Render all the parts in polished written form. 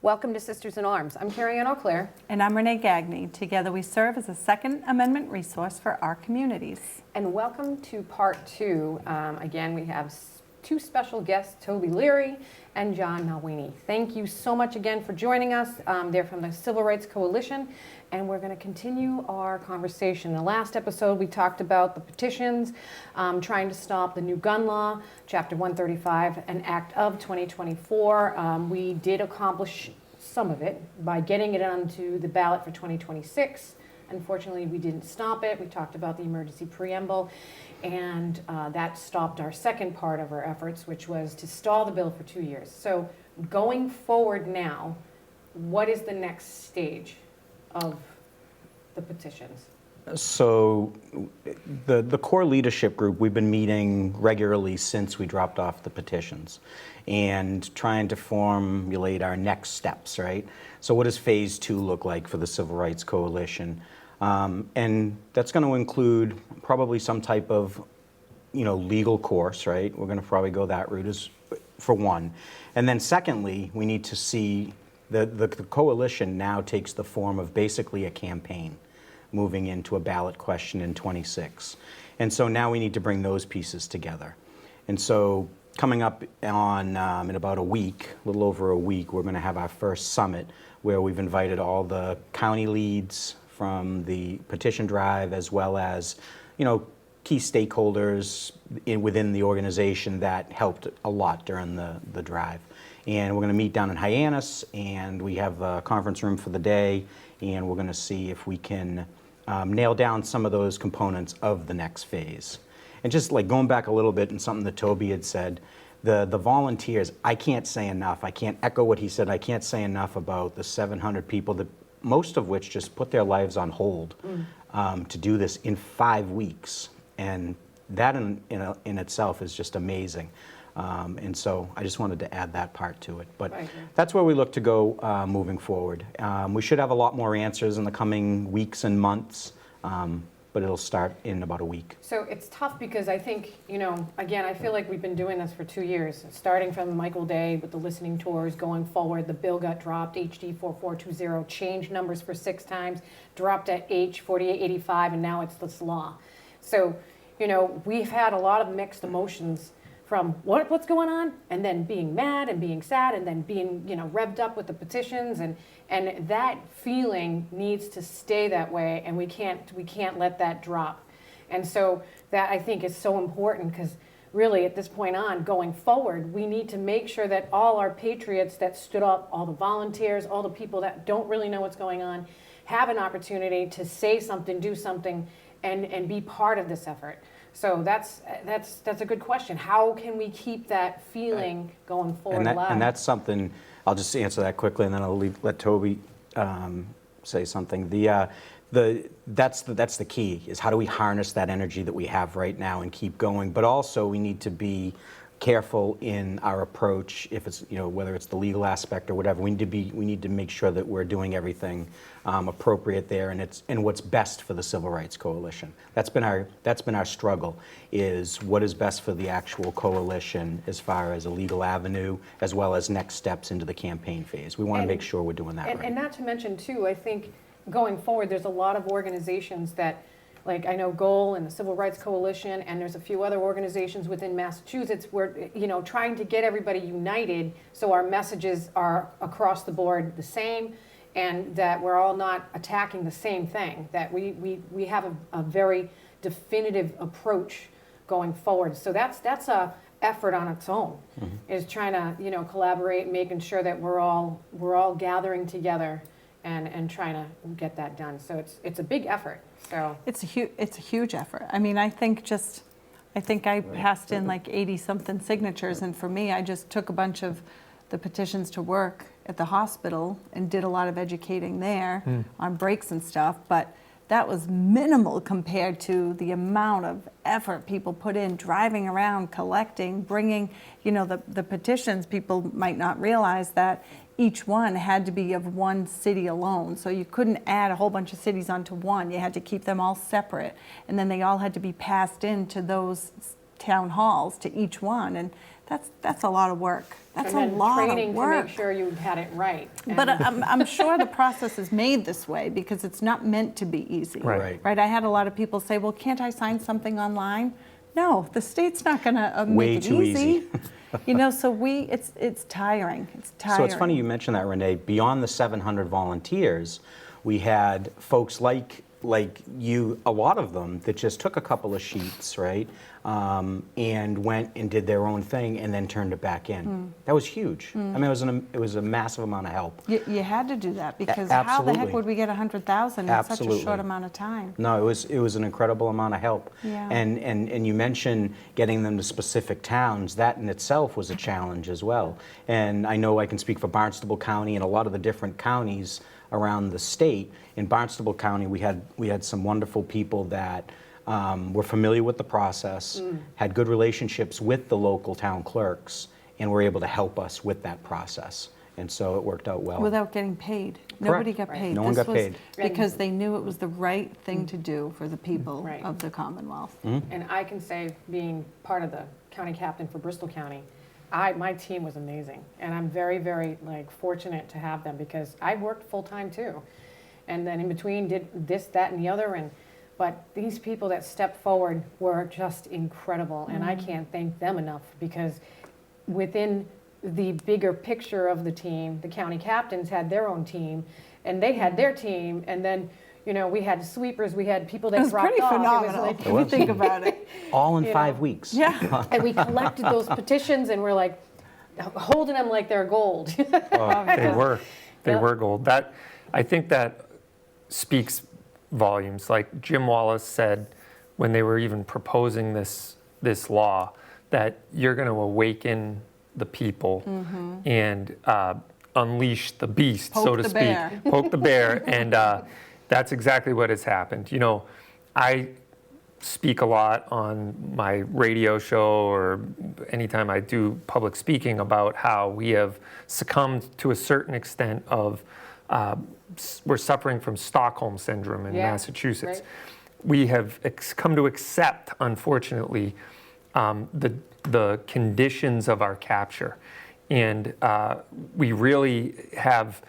Welcome to Sisters in Arms. I'm Carrie Ann O'Clair. And I'm Renee Gagne. Together we serve as a Second Amendment resource for our communities. And welcome to part two. Again, we have two special guests, Toby Leary and John Malwini. Thank you so much again for joining us. They're from the Civil Rights Coalition, and we're going to continue our conversation. In the last episode, we talked about the petitions, trying to stop the new gun law, Chapter 135, an act of 2024. We did accomplish some of it by getting it onto the ballot for 2026. Unfortunately, we didn't stop it. We talked about the emergency preamble, and that stopped our second part of our efforts, which was to stall the bill for 2 years. So going forward now, what is the next stage of the petitions? So the core leadership group, we've been meeting regularly since we dropped off the petitions and trying to formulate our next steps, right? So what does phase 2 look like for the Civil Rights Coalition? And that's going to include probably some type of, legal course, right? We're going to probably go that route as for one. And then secondly, we need to see the coalition now takes the form of basically a campaign moving into a ballot question in 26. And so now we need to bring those pieces together. And so coming up on in about a week, a little over a week, we're going to have our first summit where we've invited all the county leads from the petition drive, as well as, key stakeholders within the organization that helped a lot during the drive. And we're going to meet down in Hyannis, and we have a conference room for the day, and we're going to see if we can nail down some of those components of the next phase. And just like going back a little bit and something that Toby had said, the volunteers, I can't say enough. I can't echo what he said. I can't say enough about the 700 people, that most of which just put their lives on hold to do this in 5 weeks. And that in itself is just amazing. And so I just wanted to add that part to it. But that's where we look to go moving forward. We should have a lot more answers in the coming weeks and months, but it'll start in about a week. So it's tough because I think, again, I feel like we've been doing this for 2 years, starting from Michael Day with the listening tours, going forward. The bill got dropped, HD 4420, changed numbers for 6 times, dropped at H 4885, and now it's this law. So, we've had a lot of mixed emotions from what's going on, and then being mad and being sad, and then being revved up with the petitions, and that feeling needs to stay that way, and we can't let that drop. And so that, I think, is so important, because really at this point on, going forward, we need to make sure that all our patriots that stood up, all the volunteers, all the people that don't really know what's going on, have an opportunity to say something, do something, and be part of this effort. So that's a good question. How can we keep that feeling going forward alive? And that's something, I'll just answer that quickly, and then I'll let Toby say something. That's the key, is how do we harness that energy that we have right now and keep going? But also we need to be careful in our approach, if it's whether it's the legal aspect or whatever. We need to make sure that we're doing everything appropriate there, and what's best for the Civil Rights Coalition. That's been our struggle, is what is best for the actual coalition as far as a legal avenue, as well as next steps into the campaign phase. We want to make sure we're doing that right. And not to mention too, I think going forward, there's a lot of organizations that, like I know GOAL and the Civil Rights Coalition, and there's a few other organizations within Massachusetts where, trying to get everybody united so our messages are across the board the same, and that we're all not attacking the same thing, that we have a very definitive approach going forward. So that's a effort on its own, is trying to, collaborate, making sure that we're all gathering together and trying to get that done. So it's a big effort. So it's a huge effort. I mean, I think I passed in like 80-something signatures, and for me, I just took a bunch of the petitions to work at the hospital and did a lot of educating there on breaks and stuff, but that was minimal compared to the amount of effort people put in driving around, collecting, bringing, the petitions. People might not realize that each one had to be of one city alone. So you couldn't add a whole bunch of cities onto one. You had to keep them all separate. And then they all had to be passed into those town halls to each one. And that's a lot of work. That's a And then lot of training to work. make sure you had it right. But And- I'm sure the process is made this way because it's not meant to be easy. Right. Right? I had a lot of people say, well, can't I sign something online? No, the state's not going to Way make it too easy. You know, so it's tiring. It's tiring. So it's funny you mentioned that, Renee. Beyond the 700 volunteers, we had folks like you, a lot of them that just took a couple of sheets, right, and went and did their own thing and then turned it back in. That was huge. I mean, it was a massive amount of help. You had to do that because how the heck absolutely. would we get 100,000 in such a Absolutely. short amount of time? No, it was an incredible amount of help. Yeah. And you mentioned getting them to specific towns. That in itself was a challenge as well. And I know I can speak for Barnstable County and a lot of the different counties around the state. In Barnstable County, we had some wonderful people that were familiar with the process, had good relationships with the local town clerks, and were able to help us with that process. And so it worked out well. Without getting paid. Nobody got paid. No one This got was paid. because they knew it was the right thing to do for the people Right. of the Commonwealth. And I can say, being part of the county captain for Bristol County, my team was amazing. And I'm very, very fortunate to have them because I worked full-time too. And then in between did this, that, and the other. But these people that stepped forward were just incredible. And I can't thank them enough because within the bigger picture of the team, the county captains had their own team and they had their team. And then, we had sweepers, we had people that It was dropped pretty off. phenomenal It if was you think about it. All in you 5 know. weeks. Yeah. and we collected those petitions and we're holding them like they're gold. They were gold. I think that speaks volumes. Like Jim Wallace said when they were even proposing this law, that you're going to awaken the people and unleash the beast, so Poke to the speak. bear. Poke the bear. And that's exactly what has happened. I speak a lot on my radio show or anytime I do public speaking about how we have succumbed to a certain extent of we're suffering from Stockholm syndrome in Massachusetts. Right. We have come to accept, unfortunately, the conditions of our capture. And we really have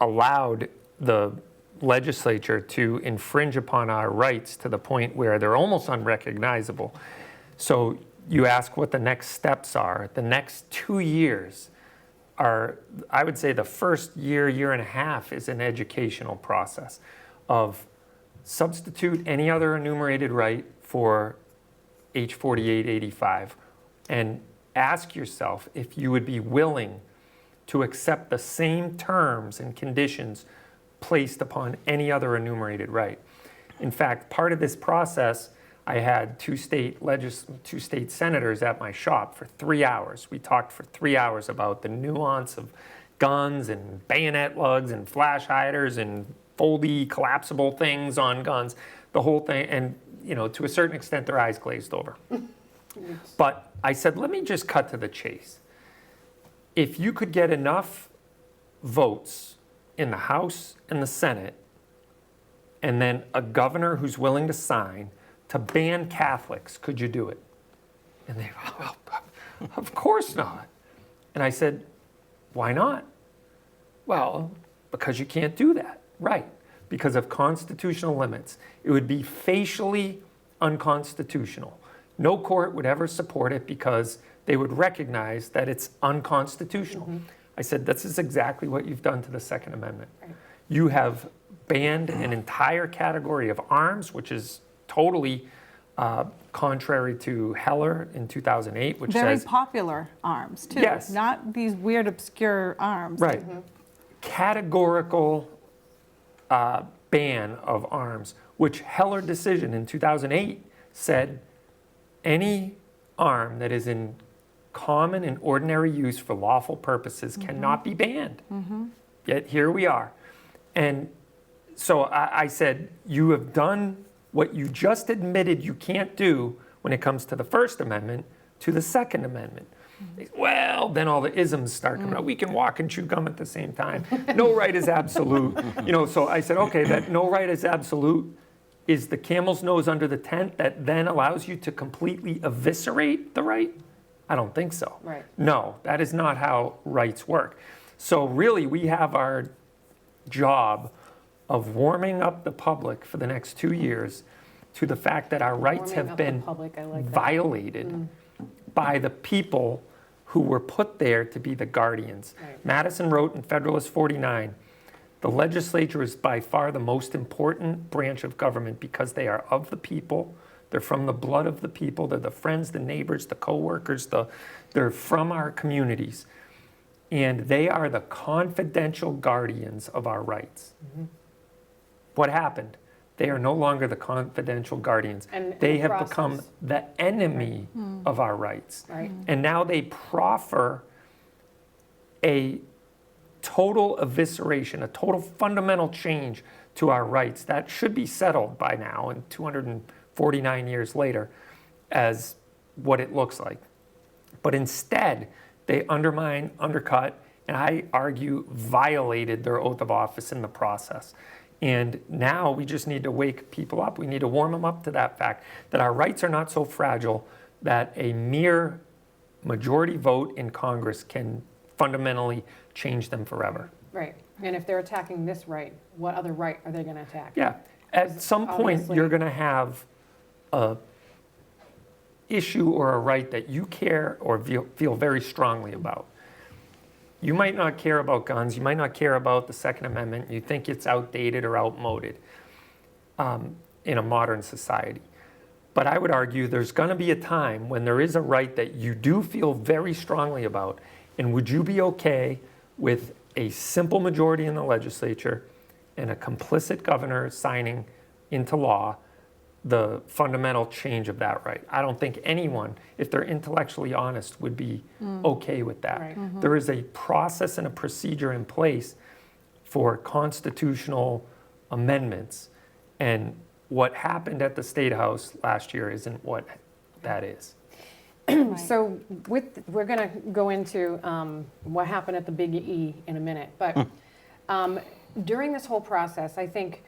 allowed the legislature to infringe upon our rights to the point where they're almost unrecognizable. So you ask what the next steps are. The next 2 years are, I would say the first year and a half is an educational process of substitute any other enumerated right for H4885 and ask yourself if you would be willing to accept the same terms and conditions placed upon any other enumerated right. In fact, part of this process, I had two state senators at my shop for 3 hours. We talked for 3 hours about the nuance of guns and bayonet lugs and flash hiders and foldy collapsible things on guns, the whole thing. And, to a certain extent, their eyes glazed over. But I said, let me just cut to the chase. If you could get enough votes in the House and the Senate, and then a governor who's willing to sign to ban Catholics, could you do it? And they, oh, of course not. And I said, why not? Well, because you can't do that. Right. Because of constitutional limits. It would be facially unconstitutional. No court would ever support it because they would recognize that it's unconstitutional. I said, this is exactly what you've done to the Second Amendment. Right. You have banned an entire category of arms, which is totally contrary to Heller in 2008, which Very says... popular arms, too. Yes. Not these weird, obscure arms. Right. Categorical ban of arms, which Heller decision in 2008 said any arm that is in common and ordinary use for lawful purposes cannot be banned. Yet here we are. And so I said, you have done what you just admitted you can't do when it comes to the First Amendment to the Second Amendment. Well, then all the isms start coming out. We can walk and chew gum at the same time. No right is absolute. So I said, okay, that no right is absolute is the camel's nose under the tent that then allows you to completely eviscerate the right? I don't think so. Right. No, that is not how rights work. So really, we have our job of warming up the public for the next 2 years to the fact that our rights Warming have up the been public, I like that. violated by the people who were put there to be the guardians. Right. Madison wrote in Federalist 49, the legislature is by far the most important branch of government because they are of the people, they're from the blood of the people, they're the friends, the neighbors, the co-workers, they're from our communities. And they are the confidential guardians of our rights. What happened? They are no longer the confidential guardians. And They the have process. become the enemy of our rights. Right. And now they proffer a total evisceration, a total fundamental change to our rights that should be settled by now, and 249 years later, as what it looks like. But instead, they undermine, undercut, and I argue violated their oath of office in the process. And now we just need to wake people up. We need to warm them up to that fact that our rights are not so fragile that a mere majority vote in Congress can fundamentally change them forever. Right. And if they're attacking this right, what other right are they going to attack? Yeah, at some point, Obviously. you're going to have a issue or a right that you care or feel very strongly about. You might not care about guns, you might not care about the Second Amendment, you think it's outdated or outmoded in a modern society. But I would argue there's going to be a time when there is a right that you do feel very strongly about, and would you be okay with a simple majority in the legislature and a complicit governor signing into law the fundamental change of that right? I don't think anyone, if they're intellectually honest, would be okay with that. Right. There is a process and a procedure in place for constitutional amendments, and what happened at the State House last year isn't what that is. So we're going to go into what happened at the Big E in a minute. But during this whole process, I think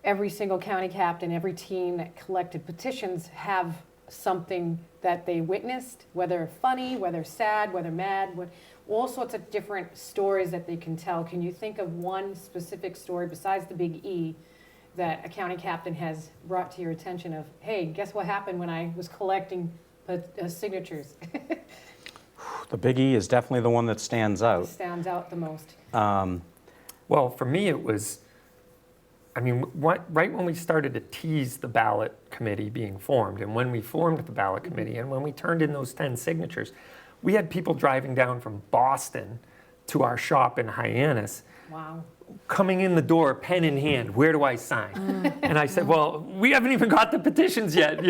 every single county captain, every team that collected petitions have something that they witnessed, whether funny, whether sad, whether mad, all sorts of different stories that they can tell. Can you think of one specific story besides the Big E that a county captain has brought to your attention of, hey, guess what happened when I was collecting signatures? The Big E is definitely the one that stands out. Stands out the most. Well, for me, it was, right when we started to tease the ballot committee being formed, and when we formed the ballot committee, and when we turned in those 10 signatures, we had people driving down from Boston to our shop in Hyannis, Wow. coming in the door, pen in hand, where do I sign? And I said, well, we haven't even got the petitions yet.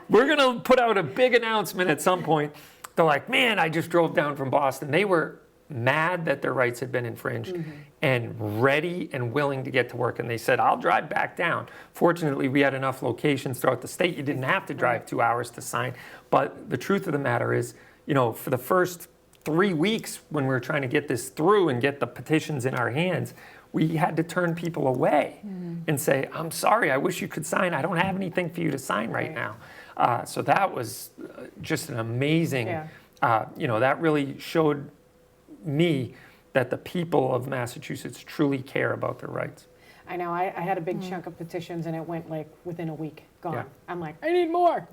We're going to put out a big announcement at some point. They're like, man, I just drove down from Boston. They were mad that their rights had been infringed and ready and willing to get to work. And they said, I'll drive back down. Fortunately, we had enough locations throughout the state. You didn't have to drive 2 hours to sign. But the truth of the matter is, for the first 3 weeks when we were trying to get this through and get the petitions in our hands, we had to turn people away and say, I'm sorry, I wish you could sign. I don't have anything for you to sign right now. So that was just an amazing, that really showed me that the people of Massachusetts truly care about their rights. I know, I had a big chunk of petitions and it went like within a week, gone. Yeah. I'm like, I need more,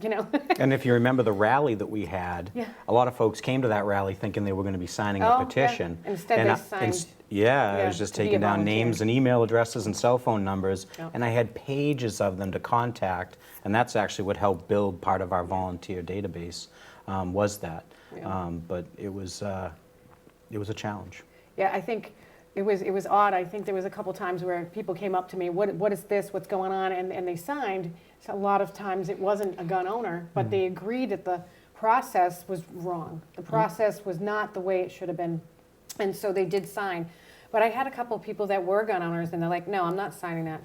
And if you remember the rally that we had, Yeah. a lot of folks came to that rally thinking they were going to be signing Oh, a yeah. Petition. Instead And they I- signed- I yeah, was just to be a taking down volunteer. names and email addresses and cell phone numbers, Yep. and I had pages of them to contact, and that's actually what helped build part of our volunteer database, was that. Yeah. But it was a challenge. Yeah, I think it was odd. I think there was a couple times where people came up to me, what is this, what's going on? And they signed. So a lot of times it wasn't a gun owner, but they agreed that the process was wrong. The process was not the way it should have been. And so they did sign. But I had a couple of people that were gun owners and they're like, no, I'm not signing that.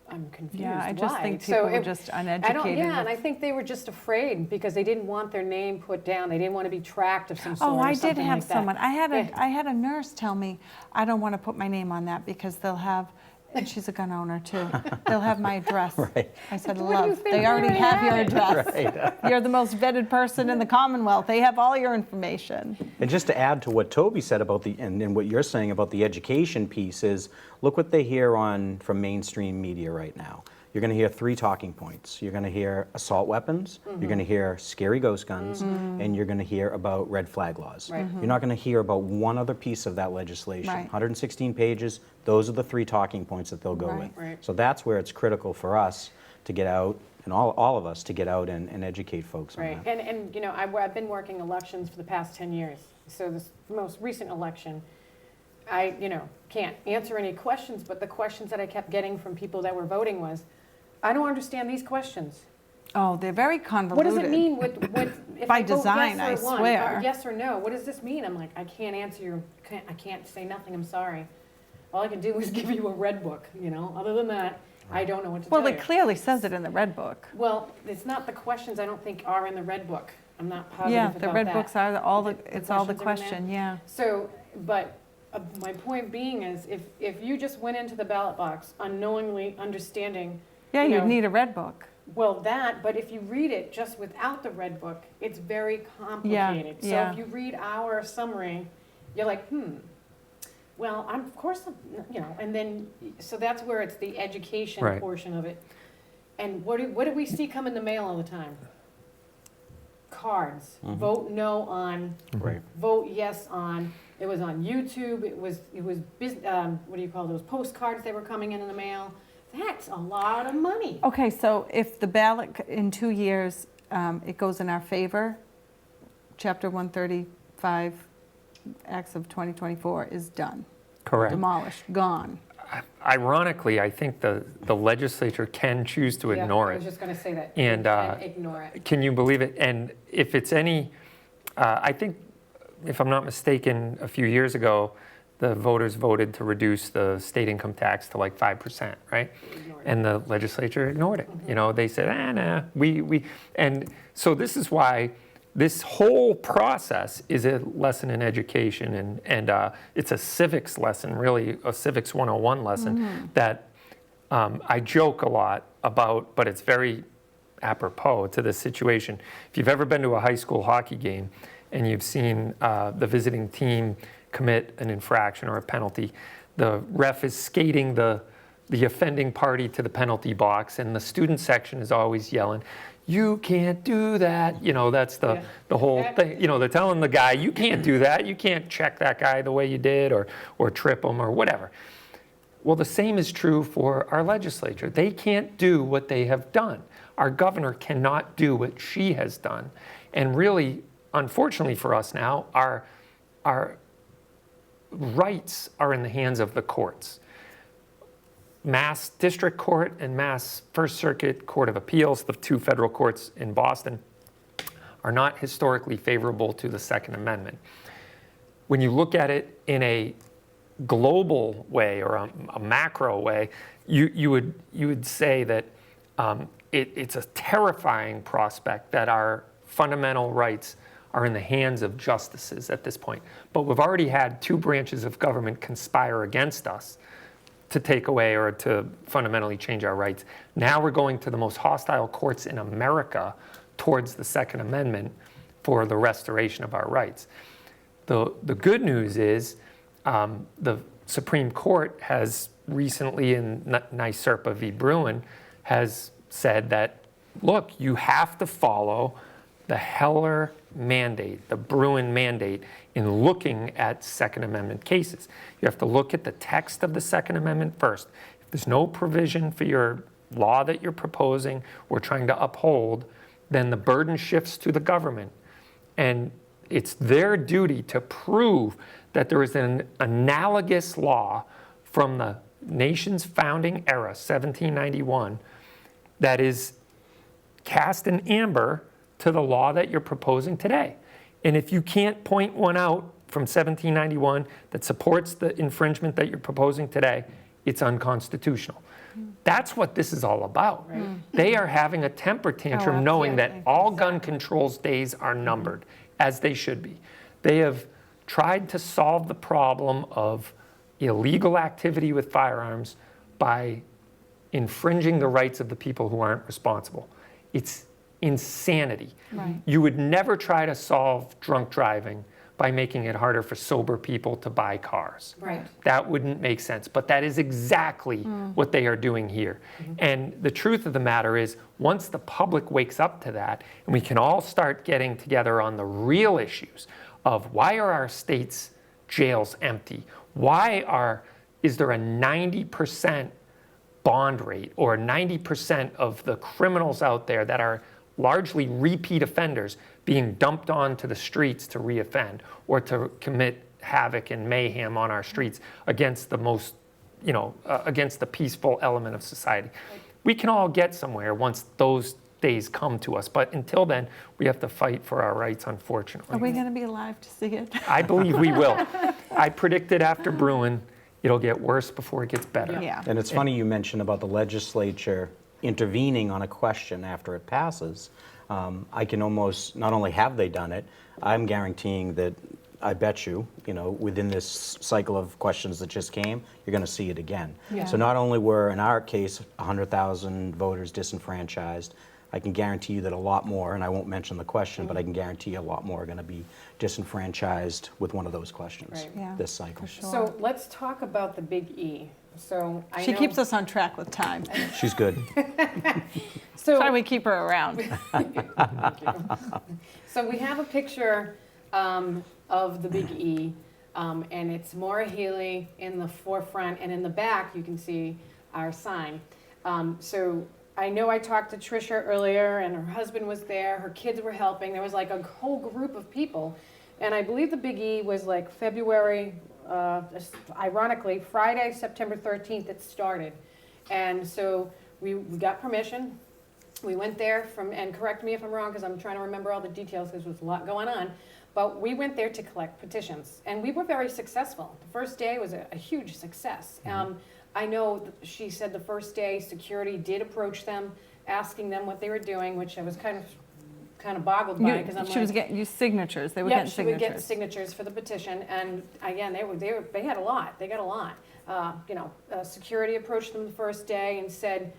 I'm confused. Yeah, I just Why? think So people were it- just I don't, uneducated. yeah, and with- I think they were just afraid because they didn't want their name put down. They didn't want to be tracked of some sort Oh, or I did something have like that. someone. I Yeah. had a nurse tell me, I don't want to put my name on that because they'll have And she's a gun owner too. They'll have my address. Right. I said, What do you love, think? they We already already have your have it. address. You're the most vetted person in the Commonwealth. They have all your information. And just to add to what Toby said about and what you're saying about the education piece is, look what they hear from mainstream media right now. You're going to hear 3 talking points. You're going to hear assault weapons, you're going to hear scary ghost guns, and you're going to hear about red flag laws. Right. You're not going to hear about one other piece of that legislation. Right. 116 pages, those are the 3 talking points that they'll go Right. with. Right. So that's where it's critical for us to get out, and all of us to get out and educate folks on Right, that. and you know, I've been working elections for the past 10 years. So this most recent election, I, can't answer any questions, but the questions that I kept getting from people that were voting was, I don't understand these questions. Oh, they're very What convoluted. does it mean with if By I vote design, yes or I one, swear. or yes or no? What does this mean? I'm like, I can't answer your, I can't say nothing, I'm sorry. All I can do is give you a red book, Other than that, I don't know what to Well, tell it you. clearly says it in the red book. Well, it's not the questions I don't think are in the red book. I'm not positive Yeah, about the red that. books are all the, The it's all the questions are in question, yeah. So, but my point being is, if you just went into the ballot box unknowingly understanding, Yeah, you you'd know, need a red book. well, but if you read it just without the red book, it's very complicated. So yeah. if you read our summary, you're like, well, of course, and then, so that's where it's the education Right. portion of it. And what do we see come in the mail all the time? Cards. Vote no on, Right. vote yes on. It was on YouTube, it was what do you call those, postcards that were coming in the mail. That's a lot of money. Okay, so if the ballot in 2 years, it goes in our favor, Chapter 135, Acts of 2024 is done, Correct. demolished, gone. Ironically, I think the legislature can choose to Yeah, ignore I was it. just gonna say that. And, You can't ignore it. Can you believe it? And if it's any, I think, if I'm not mistaken, a few years ago, the voters voted to reduce the state income tax to like 5%, right? Ignore it. And the legislature ignored it. They said, nah, and so this is why this whole process is a lesson in education, and it's a civics lesson, really a civics 101 lesson that I joke a lot about, but it's very apropos to this situation. If you've ever been to a high school hockey game and you've seen the visiting team commit an infraction or a penalty, the ref is skating the offending party to the penalty box, and the student section is always yelling, "You can't do that." That's the whole thing. They're telling the guy, "You can't do that. You can't check that guy the way you did, or trip him, or whatever." Well, the same is true for our legislature. They can't do what they have done. Our governor cannot do what she has done. And really, unfortunately for us now, our rights are in the hands of the courts. Mass District Court and Mass First Circuit Court of Appeals, the 2 federal courts in Boston, are not historically favorable to the Second Amendment. When you look at it in a global way or a macro way, you would say that it's a terrifying prospect that our fundamental rights are in the hands of justices at this point. But we've already had 2 branches of government conspire against us to take away or to fundamentally change our rights. Now we're going to the most hostile courts in America towards the Second Amendment for the restoration of our rights. The good news is the Supreme Court has recently, in NYSERPA v. Bruin, has said that, look, you have to follow the Heller mandate, the Bruin mandate, in looking at Second Amendment cases. You have to look at the text of the Second Amendment first. If there's no provision for your law that you're proposing or trying to uphold, then the burden shifts to the government. And it's their duty to prove that there is an analogous law from the nation's founding era, 1791, that is cast in amber to the law that you're proposing today. And if you can't point one out from 1791 that supports the infringement that you're proposing today, it's unconstitutional. That's what this is all about. Right. They are having a temper tantrum knowing that absolutely. all gun control's days are numbered, as they should be. They have tried to solve the problem of illegal activity with firearms by infringing the rights of the people who aren't responsible. It's insanity. Right. You would never try to solve drunk driving by making it harder for sober people to buy cars. Right. That wouldn't make sense, but that is exactly what they are doing here. And the truth of the matter is, once the public wakes up to that, and we can all start getting together on the real issues of why are our states' jails empty? Is there a 90% bond rate, or 90% of the criminals out there that are largely repeat offenders being dumped onto the streets to reoffend or to commit havoc and mayhem on our streets against the most, against the peaceful element of society. We can all get somewhere once those days come to us, but until then, we have to fight for our rights, unfortunately. Are we going to be alive to see it? I believe we will. I predicted after Bruin, it'll get worse before it gets better. Yeah. And it's funny you mentioned about the legislature intervening on a question after it passes. I can almost, not only have they done it, I'm guaranteeing that, I bet you, within this cycle of questions that just came, you're going to see it again. Yeah. So not only were, in our case, 100,000 voters disenfranchised, I can guarantee you that a lot more, and I won't mention the question, but I can guarantee a lot more are going to be disenfranchised with one of those questions Right. Yeah, this cycle. for sure. So let's talk about the big E. So I She know, keeps us on track with time. She's good. so, Why do we keep her around? So we have a picture of the big E, and it's Maura Healey in the forefront, and in the back you can see our sign. So I know I talked to Tricia earlier, and her husband was there, her kids were helping, there was like a whole group of people, and I believe the big E was like February, ironically, Friday, September 13th it started. And so we got permission. We went there and correct me if I'm wrong, because I'm trying to remember all the details, because there's a lot going on. But we went there to collect petitions, and we were very successful. The first day was a huge success. I know she said the first day security did approach them, asking them what they were doing, which I was kind of boggled by, because I'm She was like, getting you signatures. They were yeah, getting she would get signatures. signatures for the petition, and again, they had a lot. They got a lot. Security approached them the first day and said,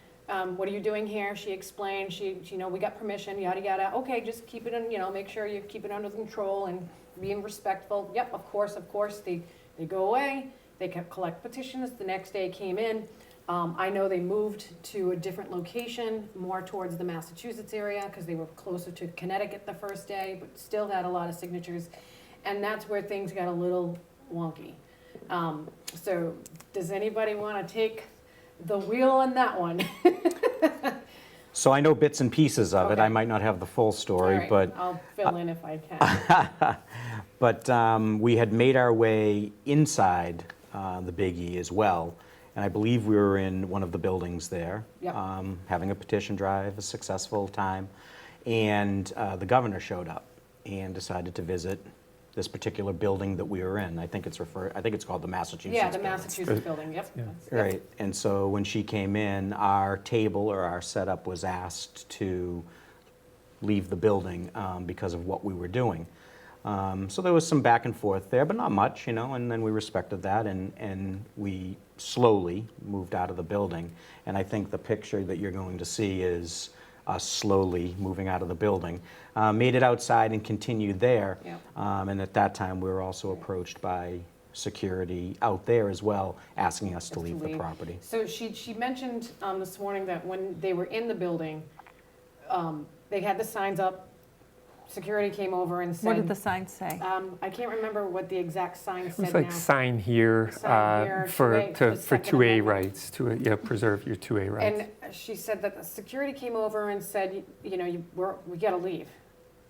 "What are you doing here?" She explained. We got permission, yada yada. Okay, just keep it in. Make sure you keep it under control and being respectful. Yep, of course. They go away. They kept collect petitions. The next day came in. I know they moved to a different location, more towards the Massachusetts area, because they were closer to Connecticut the first day, but still had a lot of signatures. And that's where things got a little wonky. So does anybody want to take the wheel on that one? So I know bits and pieces of it. Okay. I might not have the full story, All right, but I'll fill in if I can. we had made our way inside the Big E as well, and I believe we were in one of the buildings there, Yep. having a petition drive, a successful time, and the governor showed up and decided to visit this particular building that we were in. I think it's called the Massachusetts Yeah, the building. Massachusetts building, yep. Yeah. Yep. Right, and so when she came in, our table or our setup was asked to leave the building because of what we were doing. So there was some back and forth there, but not much, and then we respected that, and we slowly moved out of the building. And I think the picture that you're going to see is us slowly moving out of the building. Made it outside and continued there. Yeah. And at that time, we were also approached by security out there as well, asking us to leave the property. So she mentioned this morning that when they were in the building, they had the signs up, security came over and said. What did the sign say? I can't remember what the exact sign It's said like now. sign here, Sign here, for 2A, the for Second 2A Amendment. rights, preserve your 2A rights. And she said that the security came over and said, we gotta leave.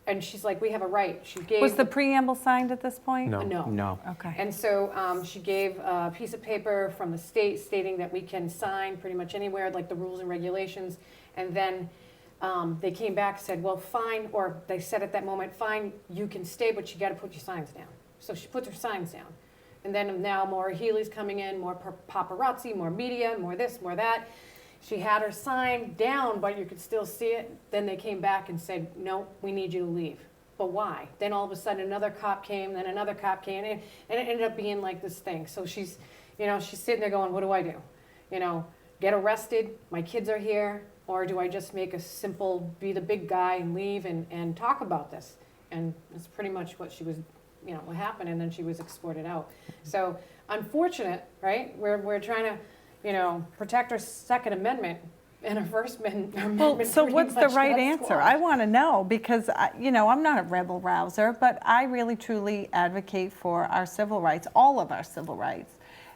And she's like, we have a right. She gave. Was the preamble signed at this point? No. No. No. Okay. And so she gave a piece of paper from the state stating that we can sign pretty much anywhere, like the rules and regulations. And then they came back and said, well, fine, or they said at that moment, fine, you can stay, but you got to put your signs down. So she puts her signs down. And then now Maura Healey's coming in, more paparazzi, more media, more this, more that. She had her sign down, but you could still see it. Then they came back and said, no, we need you to leave. But why? Then all of a sudden another cop came, then another cop came, and it ended up being like this thing. So she's sitting there going, what do I do? get arrested, my kids are here, or do I just make a simple, be the big guy and leave and talk about this? And that's pretty much what she was, what happened, and then she was escorted out. So unfortunate, right? We're trying to, protect our Second Amendment, and our First Amendment. Well, so pretty what's the much right got answer? squashed. I want to know because, I'm not a rebel rouser, but I really truly advocate for our civil rights, all of our civil rights.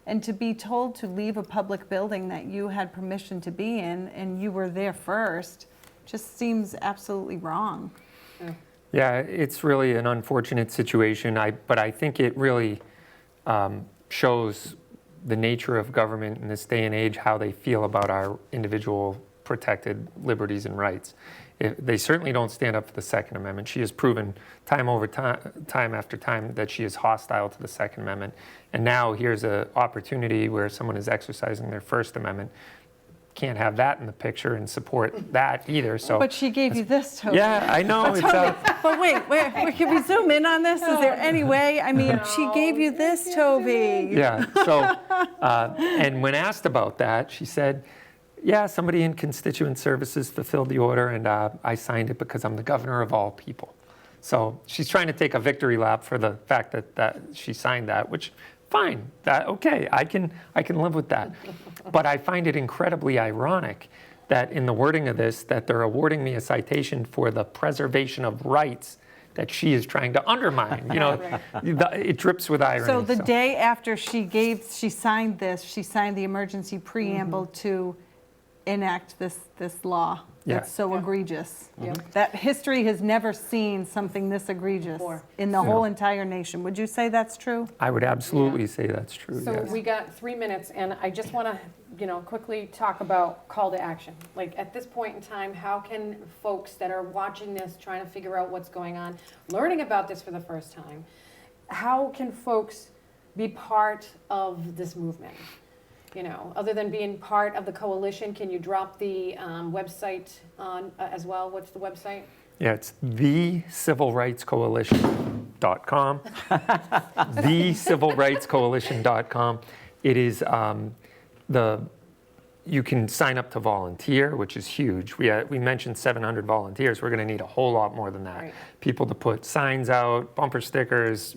And to be told to leave a public building that you had permission to be in and you were there first just seems absolutely wrong. Yeah, it's really an unfortunate situation, but I think it really shows the nature of government in this day and age, how they feel about our individual protected liberties and rights. They certainly don't stand up for the Second Amendment. She has proven time after time that she is hostile to the Second Amendment. And now here's an opportunity where someone is exercising their First Amendment. Can't have that in the picture and support that either. So, But she gave you this, Toby. yeah, I know. It's But wait, can we zoom in on this? Is there any way? I mean, she gave you this, Toby. Yeah, so, and when asked about that, she said, yeah, somebody in constituent services fulfilled the order, and I signed it because I'm the governor of all people. So she's trying to take a victory lap for the fact that she signed that, which, fine, okay, I can live with that. But I find it incredibly ironic that in the wording of this, that they're awarding me a citation for the preservation of rights that she is trying to undermine. It drips with irony. So the day after she signed this, she signed the emergency preamble to enact this law. Yeah. That's so egregious. Yeah. That history has never seen something this egregious Before. in the whole entire nation. Would you say that's true? I would absolutely say that's true. So yes. we got 3 minutes, and I just want to, quickly talk about call to action. Like, at this point in time, how can folks that are watching this, trying to figure out what's going on, learning about this for the first time, how can folks be part of this movement? Other than being part of the coalition, can you drop the website on as well? What's the website? Yeah, it's thecivilrightscoalition.com. thecivilrightscoalition.com. It is you can sign up to volunteer, which is huge. We mentioned 700 volunteers. We're going to need a whole lot more than that. Right. People to put signs out, bumper stickers,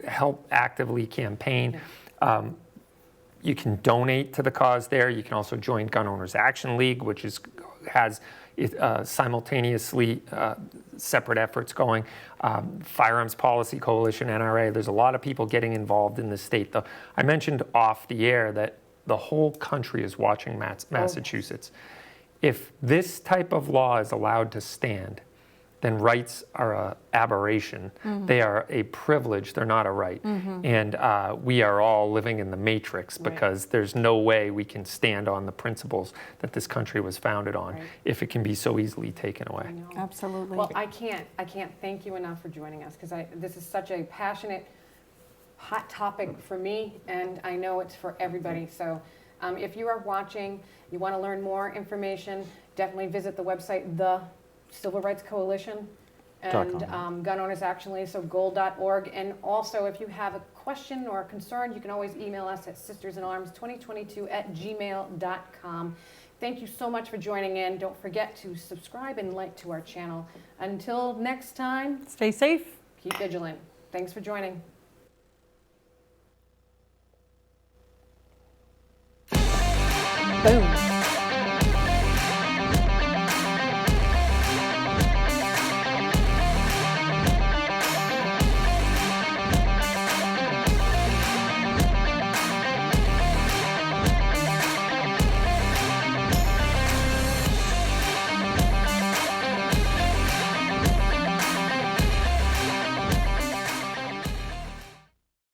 help actively campaign. You can donate to the cause there. You can also join Gun Owners Action League, which has simultaneously separate efforts going. Firearms Policy Coalition, NRA. There's a lot of people getting involved in the state. I mentioned off the air that the whole country is watching Massachusetts. If this type of law is allowed to stand, then rights are an aberration. Mm-hmm. They are a privilege. They're not a right. Mm-hmm. And we are all living in the matrix because there's no way we can stand on the principles that this country was founded on if it can be so easily taken away. Absolutely. Well, I can't thank you enough for joining us, because this is such a passionate, hot topic for me, and I know it's for everybody. So if you are watching, you want to learn more information, definitely visit the website, the Civil Rights Coalition and Gun Owners Action League, so goal.org. And also, if you have a question or a concern, you can always email us at sistersinarms2022@gmail.com. Thank you so much for joining in. Don't forget to subscribe and like to our channel. Until next time, stay safe. keep vigilant. Thanks for joining. Boom.